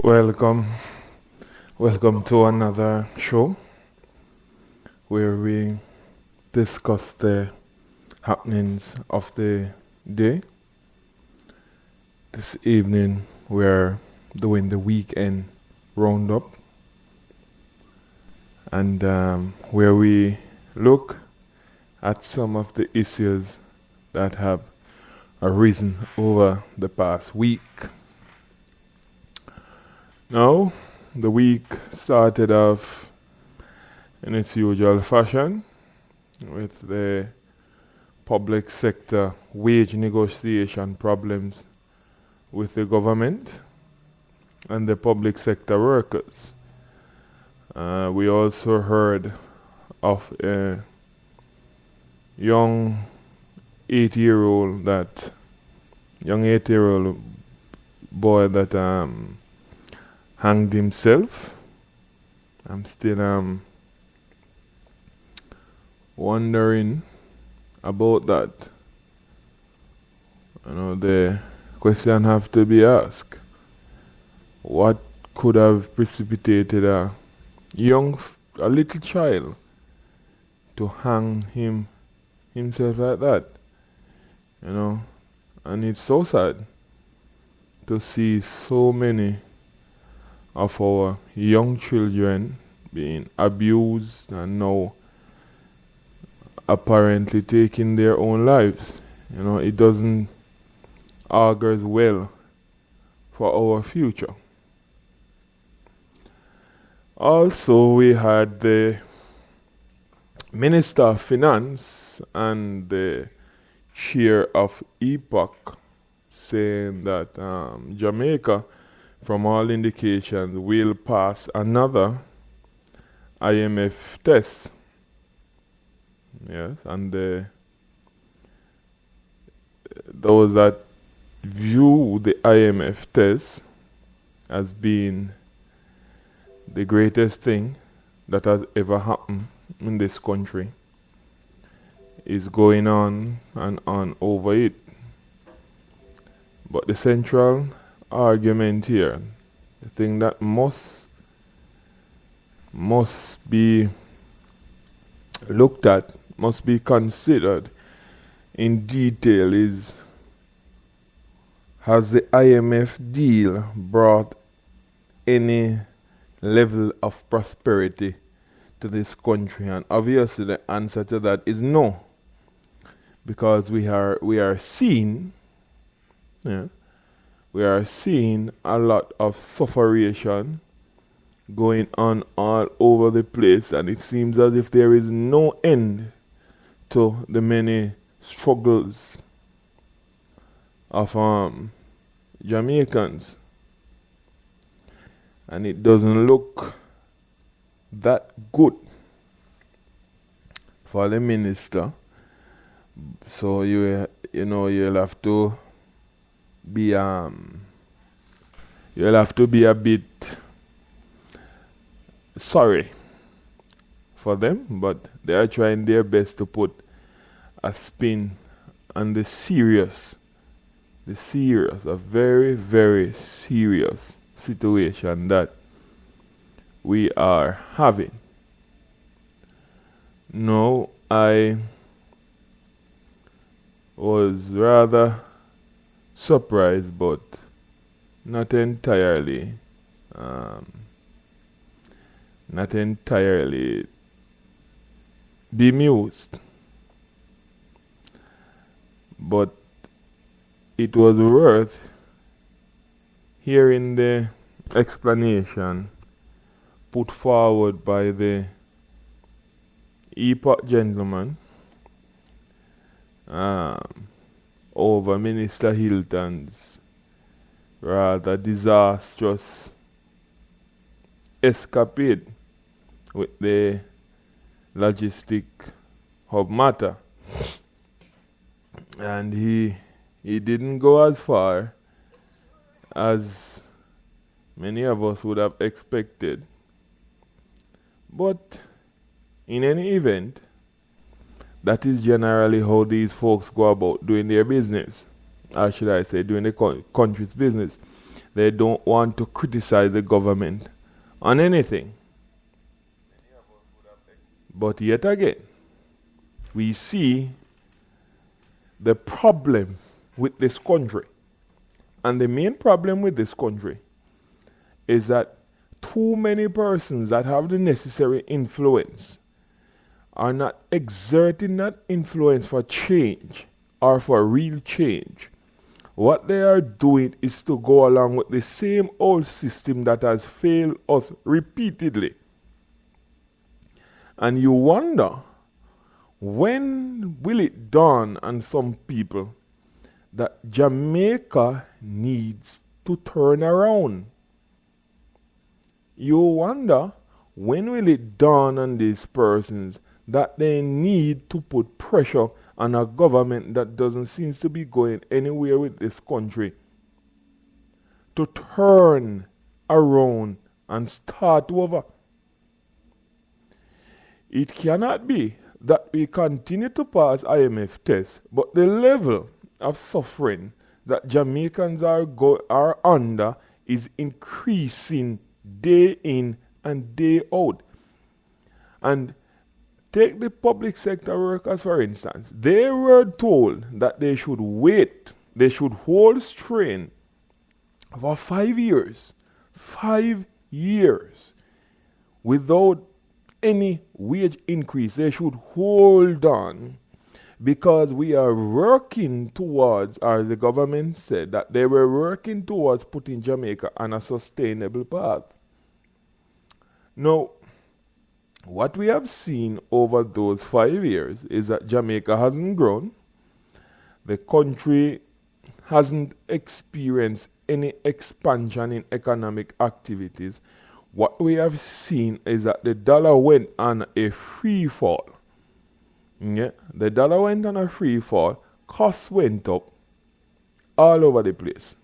Welcome, welcome to another show where we discuss the happenings of the day. This evening we're doing the weekend roundup and where we look at some of the issues that have arisen over the past week. Now, the week started off in its usual fashion with the public sector wage negotiation problems with the government and the public sector workers. We also heard of a young 8-year-old boy that hanged himself. I'm still wondering about that. The question have to be asked. What could have precipitated a little child to hang himself like that? And it's so sad to see so many of our young children being abused and now apparently taking their own lives. It doesn't augur well for our future. Also, we had the Minister of Finance and the chair of EPOC saying that Jamaica, from all indications, will pass another IMF test. Yes, and those that view the IMF test as being the greatest thing that has ever happened in this country is going on and on over it. But the central argument here, the thing that must be looked at, must be considered in detail is, has the IMF deal brought any level of prosperity to this country? And obviously the answer to that is no, because we are seeing a lot of sufferation going on all over the place, and it seems as if there is no end to the many struggles of Jamaicans. And it doesn't look that good for the minister. So you'll have to be a bit sorry for them, but they are trying their best to put a spin on a very, very serious situation that we are having. No, I was rather surprised, but not entirely bemused. But it was worth hearing the explanation put forward by the EPOC gentleman over Minister Hilton's rather disastrous escapade with the logistic hub matter. And he didn't go as far as many of us would have expected. But in any event, that is generally how these folks go about doing their business. Or should I say, doing the country's business. They don't want to criticize the government on anything. But yet again, we see the problem with this country. And the main problem with this country is that too many persons that have the necessary influence are not exerting that influence for change or for real change. What they are doing is to go along with the same old system that has failed us repeatedly. And you wonder, when will it dawn on some people that Jamaica needs to turn around? You wonder, when will it dawn on these persons that they need to put pressure on a government that doesn't seem to be going anywhere with this country to turn around and start over? It cannot be that we continue to pass IMF tests, but the level of suffering that Jamaicans are under is increasing day in and day out. And take the public sector workers for instance. They were told that they should wait, they should hold strain for 5 years. 5 years without any wage increase. They should hold on because we are working towards, or the government said that they were working towards putting Jamaica on a sustainable path. Now, what we have seen over those 5 years is that Jamaica hasn't grown. The country hasn't experienced any expansion in economic activities. What we have seen is that the dollar went on a free fall. Yeah, the dollar went on a free fall. Costs went up all over the place.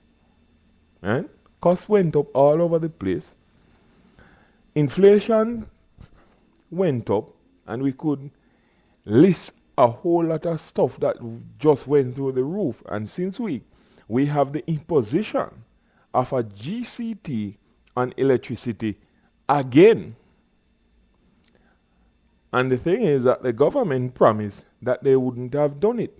Right? Costs went up all over the place. Inflation went up, and we could list a whole lot of stuff that just went through the roof. And since we have the imposition of a GCT on electricity again. And the thing is that the government promised that they wouldn't have done it.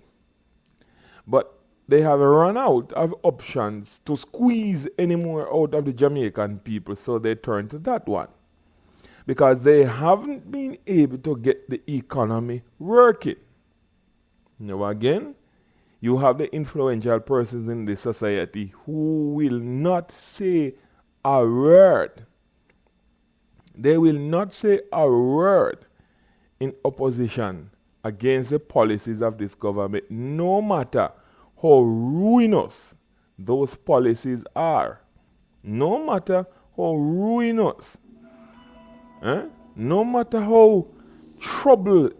But they have run out of options to squeeze any more out of the Jamaican people, so they turned to that one. Because they haven't been able to get the economy working. Now again, you have the influential persons in the society who will not say a word. They will not say a word in opposition against the policies of this government, no matter how ruinous those policies are. No matter how ruinous. No matter how trouble,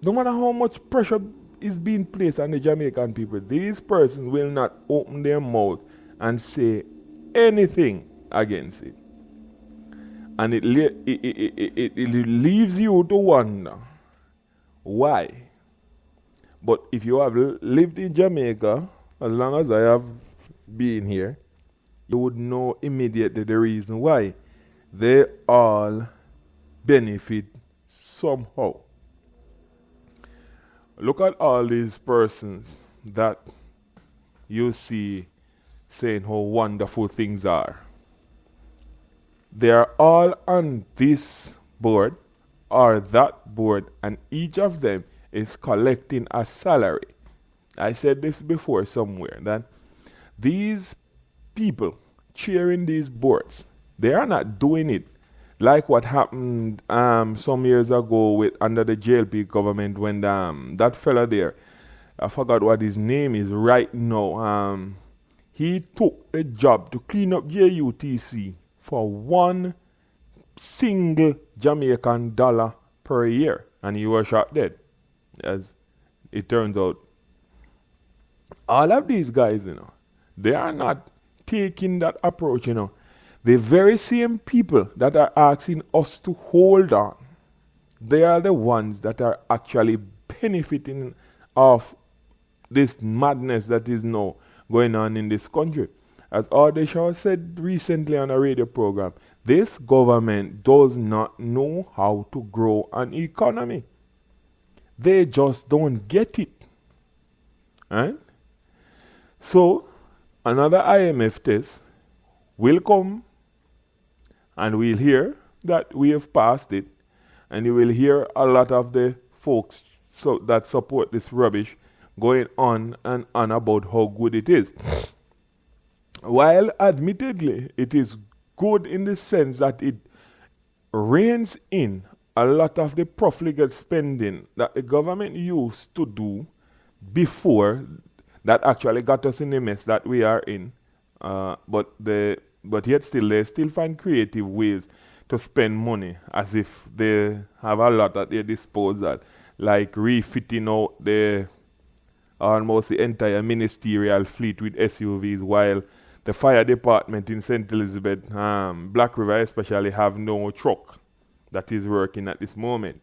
no matter how much pressure is being placed on the Jamaican people, these persons will not open their mouth and say anything against it. And it leaves you to wonder why. But if you have lived in Jamaica, as long as I have been here, you would know immediately the reason why. They all benefit somehow. Look at all these persons that you see saying how wonderful things are. They are all on this board or that board, and each of them is collecting a salary. I said this before somewhere, that these people chairing these boards, they are not doing it like what happened some years ago with under the JLP government when that fella there, I forgot what his name is right now, he took a job to clean up JUTC for $1 single Jamaican dollar per year, and he was shot dead, as it turns out. All of these guys, they are not taking that approach, The very same people that are asking us to hold on, they are the ones that are actually benefiting of this madness that is now going on in this country. As Ardeshaw said recently on a radio program, this government does not know how to grow an economy. They just don't get it. Right? So, another IMF test will come and we'll hear that we have passed it, and you will hear a lot of the folks that support this rubbish going on and on about how good it is. While admittedly it is good in the sense that it reins in a lot of the profligate spending that the government used to do before, that actually got us in the mess that we are in. But yet still they still find creative ways to spend money as if they have a lot at their disposal, like refitting out almost the entire ministerial fleet with SUVs, while the fire department in St. Elizabeth, Black River especially, have no truck that is working at this moment.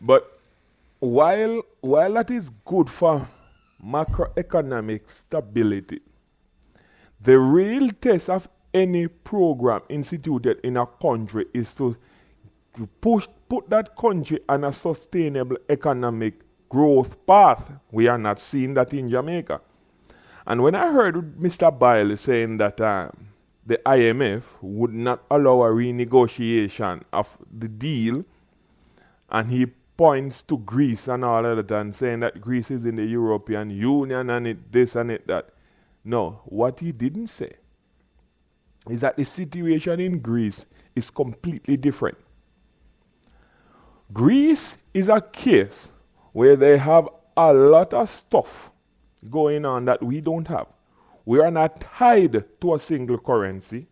But while that is good for macroeconomic stability, the real test of any program instituted in a country is to put that country on a sustainable economic growth path. We are not seeing that in Jamaica. And when I heard Mr. Bile saying that the IMF would not allow a renegotiation of the deal, and he points to Greece and all of that and saying that Greece is in the European Union and it this and it that. No, what he didn't say is that the situation in Greece is completely different. Greece is a case where they have a lot of stuff going on that we don't have. We are not tied to a single currency.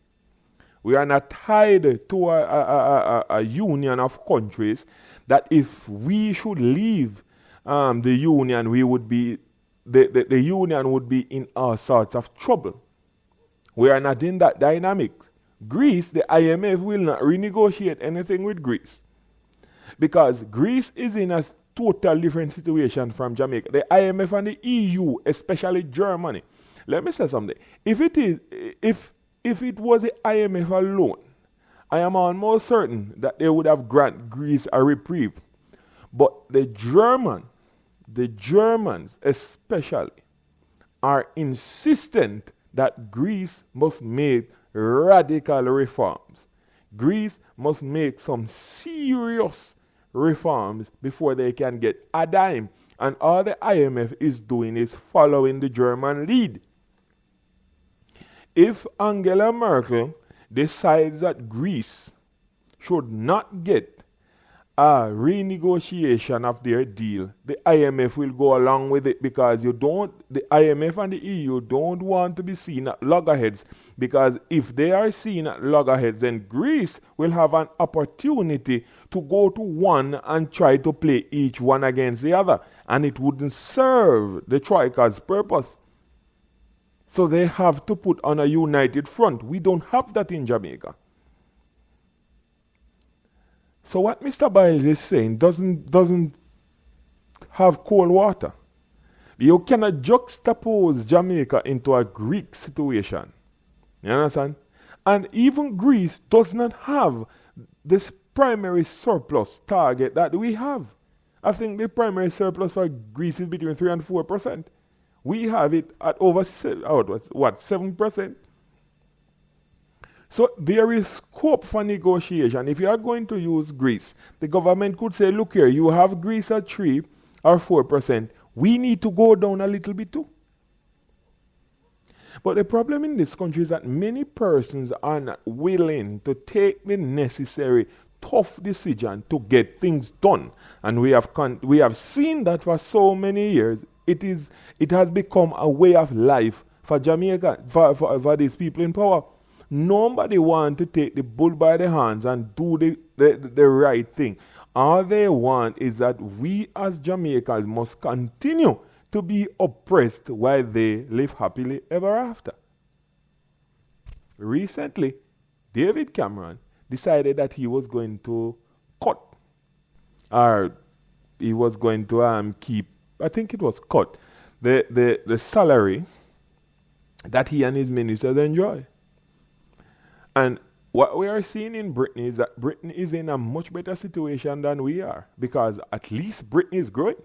We are not tied to a union of countries that if we should leave the union, we would be the union would be in all sorts of trouble. We are not in that dynamic. Greece, the IMF will not renegotiate anything with Greece, because Greece is in a total different situation from Jamaica. The IMF and the EU, especially Germany. Let me say something. If it was the IMF alone, I am almost certain that they would have granted Greece a reprieve. But the Germans especially, are insistent that Greece must make radical reforms. Greece must make some serious reforms before they can get a dime. And all the IMF is doing is following the German lead. If Angela Merkel decides that Greece should not get a renegotiation of their deal, the IMF will go along with it, because the IMF and the EU don't want to be seen at loggerheads, because if they are seen at loggerheads, then Greece will have an opportunity to go to one and try to play each one against the other, and it wouldn't serve the Troika's purpose. So they have to put on a united front. We don't have that in Jamaica. So what Mr. Biles is saying doesn't have cold water. You cannot juxtapose Jamaica into a Greek situation. You understand? And even Greece does not have this primary surplus target that we have. I think the primary surplus for Greece is between 3 and 4%. We have it at over 7%. So there is scope for negotiation. If you are going to use Greece, the government could say, look here, you have Greece at 3 or 4%. We need to go down a little bit too. But the problem in this country is that many persons are not willing to take the necessary tough decision to get things done. And we have seen that for so many years. It has become a way of life for Jamaica, for these people in power. Nobody wants to take the bull by the hands and do the right thing. All they want is that we as Jamaicans must continue to be oppressed while they live happily ever after. Recently, David Cameron decided that he was going to cut, or he was going to keep, I think it was cut, the salary that he and his ministers enjoy. And what we are seeing in Britain is that Britain is in a much better situation than we are, because at least Britain is growing.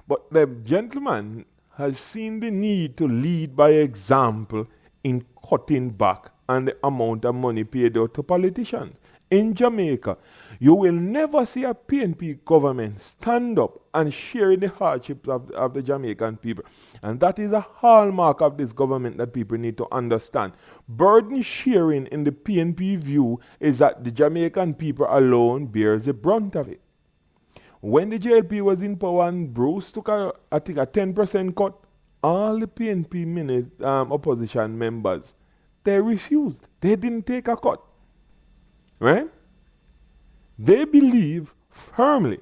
But the gentleman has seen the need to lead by example in cutting back on the amount of money paid out to politicians. In Jamaica, you will never see a PNP government stand up and share the hardships of the Jamaican people. And that is a hallmark of this government that people need to understand. Burden sharing in the PNP view is that the Jamaican people alone bears the brunt of it. When the JLP was in power and Bruce took I think a 10% cut, all the PNP opposition members, they refused. They didn't take a cut. Right? They believe firmly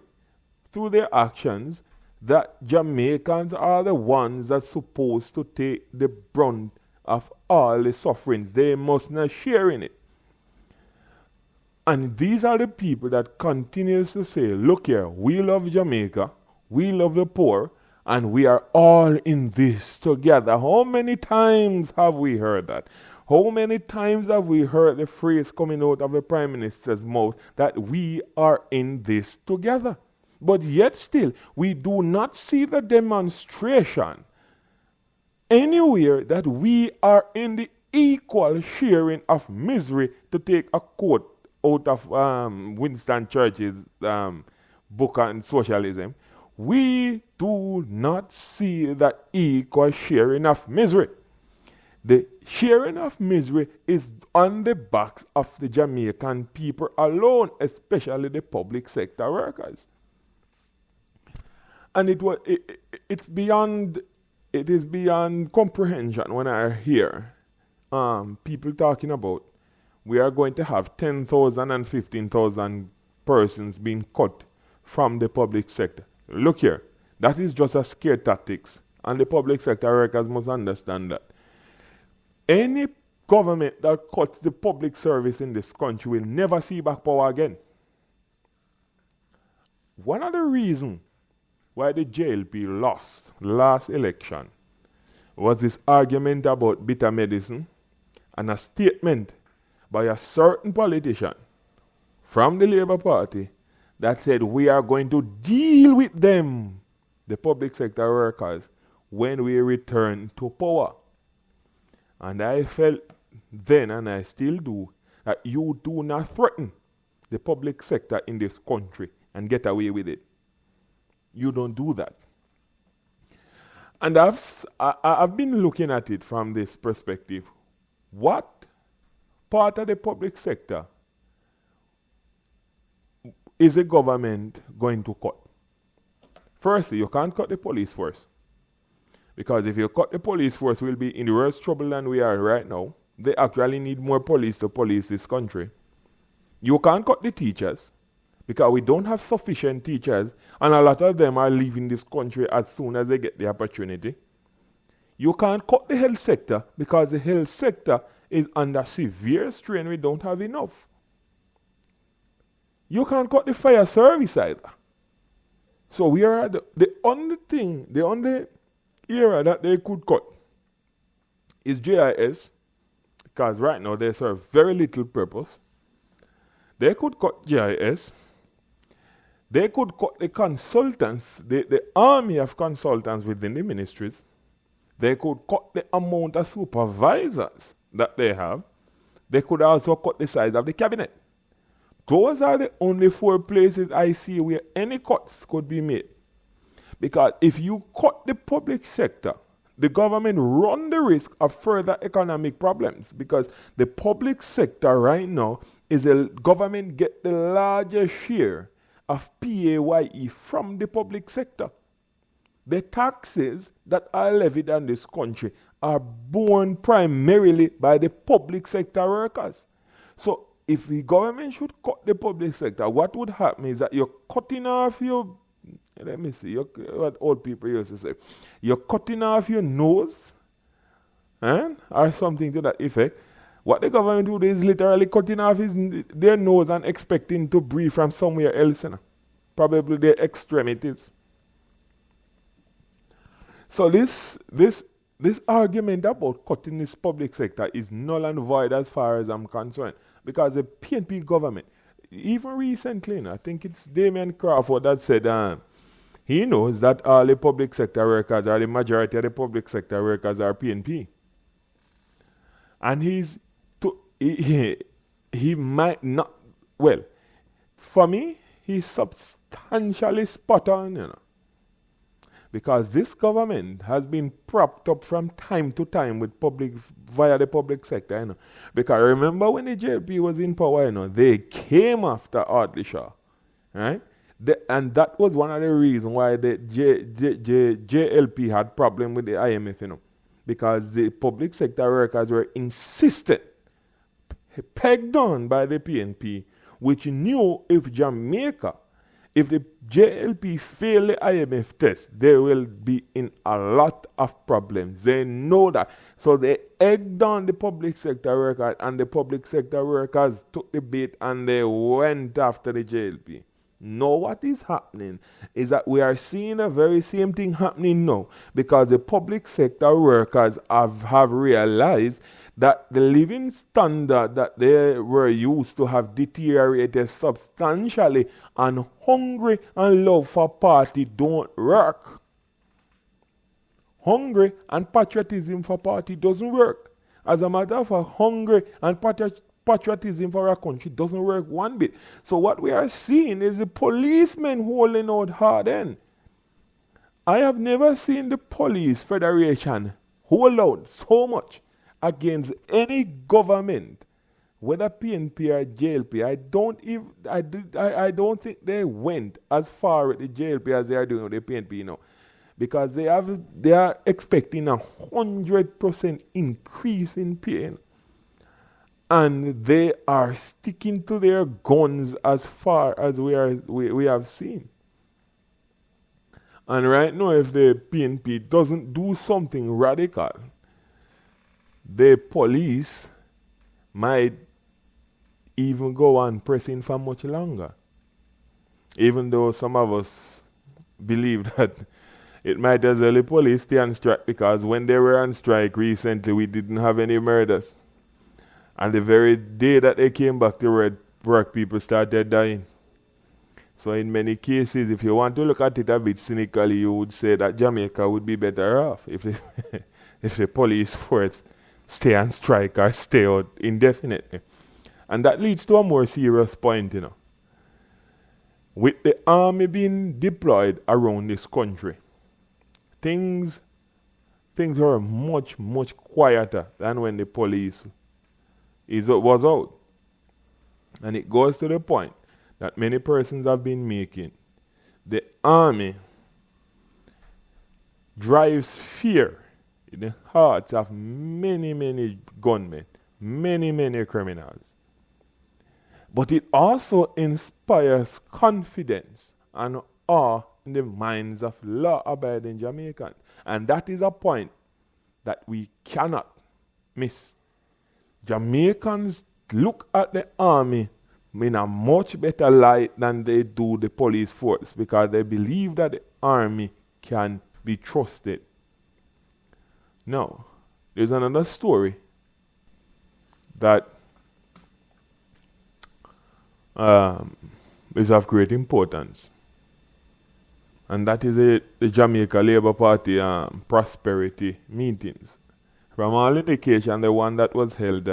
through their actions that Jamaicans are the ones that's supposed to take the brunt of all the sufferings. They must not share in it. And these are the people that continues to say, look here, we love Jamaica, we love the poor, and we are all in this together. How many times have we heard that? How many times have we heard the phrase coming out of the Prime Minister's mouth that we are in this together? But yet still, we do not see the demonstration anywhere that we are in the equal sharing of misery, to take a quote out of Winston Churchill's book on socialism. We do not see that equal sharing of misery. The sharing of misery is on the backs of the Jamaican people alone, especially the public sector workers. And it is beyond comprehension when I hear people talking about we are going to have 10,000 and 15,000 persons being cut from the public sector. Look here, that is just a scare tactics, and the public sector workers must understand that. Any government that cuts the public service in this country will never see back power again. One of the reasons why the JLP lost last election was this argument about bitter medicine and a statement by a certain politician from the Labour Party that said we are going to deal with them, the public sector workers, when we return to power. And I felt then, and I still do, that you do not threaten the public sector in this country and get away with it. You don't do that. And I've been looking at it from this perspective. What part of the public sector is the government going to cut? Firstly, you can't cut the police force. Because if you cut the police force, we'll be in worse trouble than we are right now. They actually need more police to police this country. You can't cut the teachers, because we don't have sufficient teachers, and a lot of them are leaving this country as soon as they get the opportunity. You can't cut the health sector, because the health sector is under severe strain. We don't have enough. You can't cut the fire service either. So we are the only area that they could cut is JIS, because right now they serve very little purpose. They could cut JIS. They could cut the consultants, the army of consultants within the ministries. They could cut the amount of supervisors that they have. They could also cut the size of the cabinet. Those are the only 4 places I see where any cuts could be made. Because if you cut the public sector, the government run the risk of further economic problems, because the public sector right now is a government get the largest share of PAYE from the public sector. The taxes that are levied on this country are borne primarily by the public sector workers. So if the government should cut the public sector, what would happen is that you're cutting off your, let me see, what old people used to say, you're cutting off your nose, or something to that effect. What the government would do is literally cutting off their nose and expecting to breathe from somewhere else, probably their extremities. So this this argument about cutting this public sector is null and void as far as I'm concerned. Because the PNP government, even recently, I think it's Damien Crawford that said he knows that all the public sector workers, or the majority of the public sector workers, are PNP. And he might not, well, for me, he's substantially spot on, because this government has been propped up from time to time with via the public sector, Because remember when the JLP was in power, they came after Audley Shaw, right? And that was one of the reasons why the JLP had problem with the IMF, because the public sector workers were insistent, pegged on by the PNP, which knew if the JLP fail the IMF test, they will be in a lot of problems. They know that. So they egged on the public sector workers, and the public sector workers took the bait and they went after the JLP. Now what is happening is that we are seeing the very same thing happening now, because the public sector workers have realized that the living standard that they were used to have deteriorated substantially, and hungry and love for party don't work. Hungry and patriotism for party doesn't work. As a matter of fact, hungry and patriotism for our country doesn't work one bit. So what we are seeing is the policemen holding out hard end. I have never seen the police federation hold out so much against any government, whether PNP or JLP. I don't think they went as far with the JLP as they are doing with the PNP now, because they are expecting 100% increase in pay, and they are sticking to their guns as far as we have seen. And right now, if the PNP doesn't do something radical, the police might even go on pressing for much longer. Even though some of us believe that it might as well the police stay on strike, because when they were on strike recently, we didn't have any murders. And the very day that they came back to work, people started dying. So in many cases, if you want to look at it a bit cynically, you would say that Jamaica would be better off if the police force stay on strike or stay out indefinitely. And that leads to a more serious point, With the army being deployed around this country, things are much, much quieter than when the police was out. And it goes to the point that many persons have been making. The army drives fear in the hearts of many, many gunmen, many, many criminals. But it also inspires confidence and awe in the minds of law-abiding Jamaicans. And that is a point that we cannot miss. Jamaicans look at the army in a much better light than they do the police force, because they believe that the army can be trusted. Now, there's another story that is of great importance, and that is the Jamaica Labour Party prosperity meetings. From all indication, the one that was held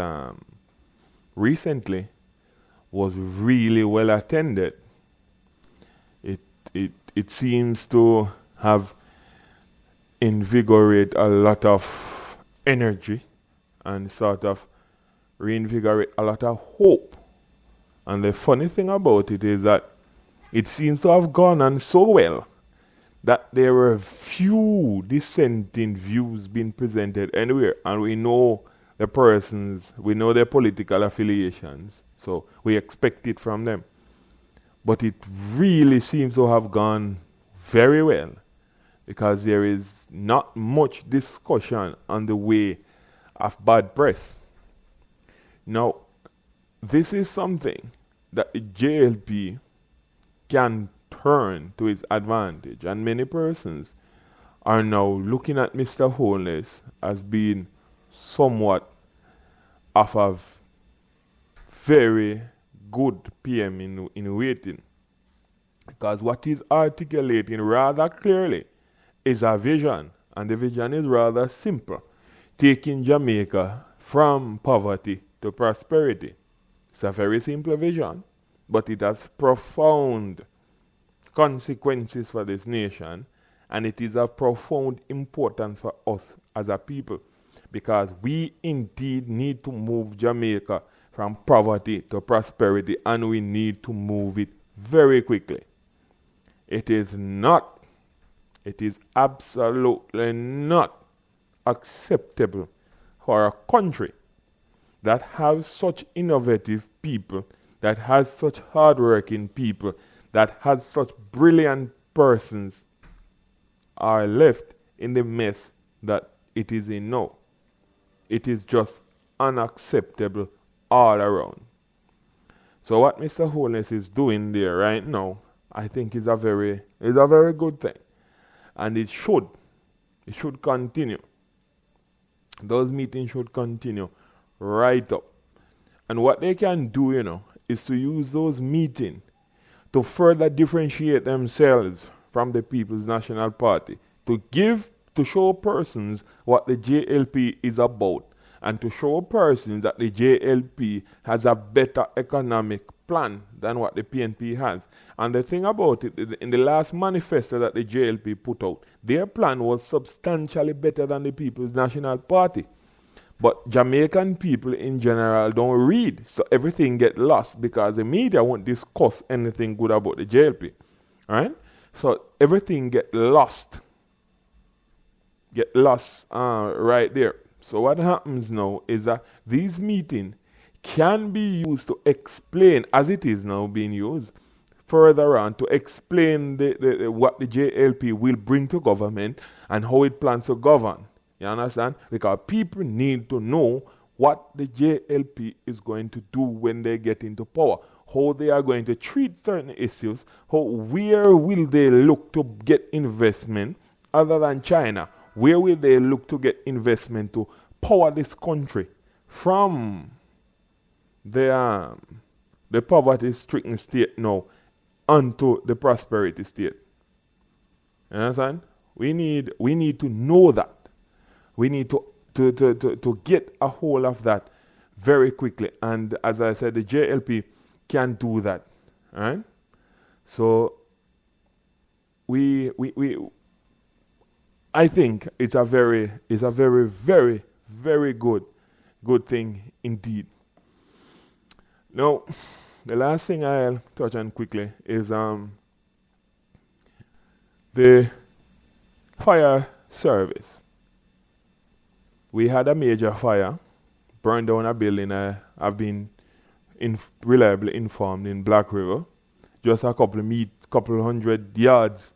recently was really well attended. It seems to have invigorate a lot of energy and sort of reinvigorate a lot of hope. And the funny thing about it is that it seems to have gone on so well that there were few dissenting views being presented anywhere, and we know the persons, we know their political affiliations, so we expect it from them. But it really seems to have gone very well, because there is not much discussion on the way of bad press. Now, this is something that the JLP can turn to its advantage, and many persons are now looking at Mr. Holness as being somewhat of a very good PM in waiting. Because what he's articulating rather clearly is a vision, and the vision is rather simple: taking Jamaica from poverty to prosperity. It's a very simple vision, but it has profound consequences for this nation, and it is of profound importance for us as a people, because we indeed need to move Jamaica from poverty to prosperity, and we need to move it very quickly. It is absolutely not acceptable for a country that has such innovative people, that has such hardworking people, that has such brilliant persons are left in the mess that it is in now. It is just unacceptable all around. So what Mr. Holness is doing there right now, I think is a very good thing. And it should continue. Those meetings should continue right up. And what they can do, is to use those meetings to further differentiate themselves from the People's National Party, to show persons what the JLP is about, and to show persons that the JLP has a better economic plan than what the PNP has. And the thing about it, in the last manifesto that the JLP put out, their plan was substantially better than the People's National Party. But Jamaican people in general don't read, so everything gets lost because the media won't discuss anything good about the JLP. Alright? So everything gets lost. Right there. So what happens now is that these meetings can be used to explain, as it is now being used, further on to explain what the JLP will bring to government and how it plans to govern. You understand? Because people need to know what the JLP is going to do when they get into power, how they are going to treat certain issues, where will they look to get investment other than China. Where will they look to get investment to power this country from the poverty-stricken state now onto the prosperity state? You understand? We need to know that. We need to get a hold of that very quickly. And as I said, the JLP can do that. Alright? So I think it's a very, very, very good thing indeed. Now, the last thing I'll touch on quickly is the fire service. We had a major fire, burned down a building. I've been reliably informed in Black River, just a couple hundred yards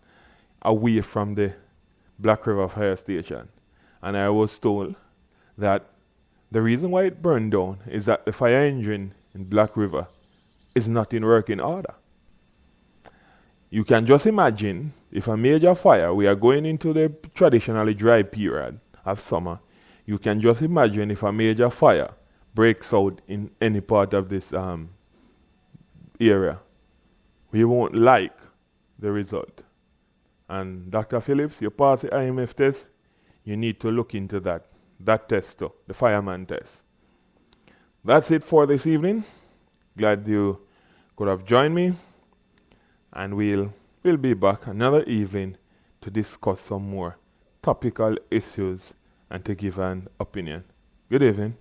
away from the Black River Fire Station. And I was told that the reason why it burned down is that the fire engine in Black River is not in working order. You can just imagine if a major fire, we are going into the traditionally dry period of summer, you can just imagine if a major fire breaks out in any part of this area, we won't like the result. And Dr. Phillips, you pass the IMF test, you need to look into that test too, the fireman test. That's it for this evening. Glad you could have joined me, and we'll be back another evening to discuss some more topical issues and to give an opinion. Good evening.